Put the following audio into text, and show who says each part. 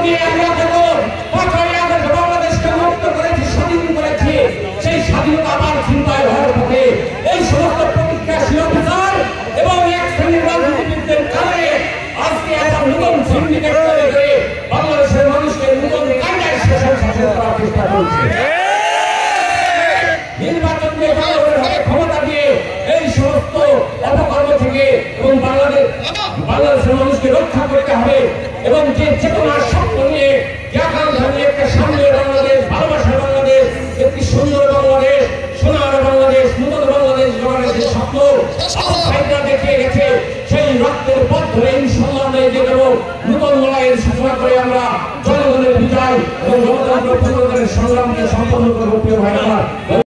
Speaker 1: দিয়ে আমরা যখন 5ই আগস্ট বাংলাদেশকে মুক্ত করেছি, স্বাধীন করেছি, সেই স্বাধীনতা আবার চিন্তায় হওয়ার পথে এই সমস্ত প্রতিক্রিয়াশীল অফিসার এবং এক শ্রেণীর রাজনীতিবিদদের কারণে আজকে একটা নতুন সিন্ডিকেট তৈরি করে বাংলাদেশের মানুষকে নতুন কায়দায় শাসন করার চেষ্টা করছে। নির্বাচন দিয়ে ক্ষমতা দিয়ে এই সমস্ত অপকর্ম থেকে এবং বাংলাদেশের মানুষকে রক্ষা করতে হবে এবং যে চেতনার স্বপ্ন নিয়ে আকাঙ্ক্ষা নিয়ে একটা সামনের বাংলাদেশ, ভালোবাসার বাংলাদেশ, একটি সুন্দর বাংলাদেশ, সোনার বাংলাদেশ, নতুন বাংলাদেশ গড়ার যে স্বপ্ন ভাইরা দেখিয়ে গেছে, সেই রক্তের পথ ধরে ইনশাআল্লাহ আমরা এগিয়ে যাবো। নতুন লড়াইয়ের সূচনা করে আমরা জনগণের বিজয় এবং গণতন্ত্র পুনরুদ্ধারের সংগ্রামকে সম্পন্ন করবো। প্রিয় ভাইরা।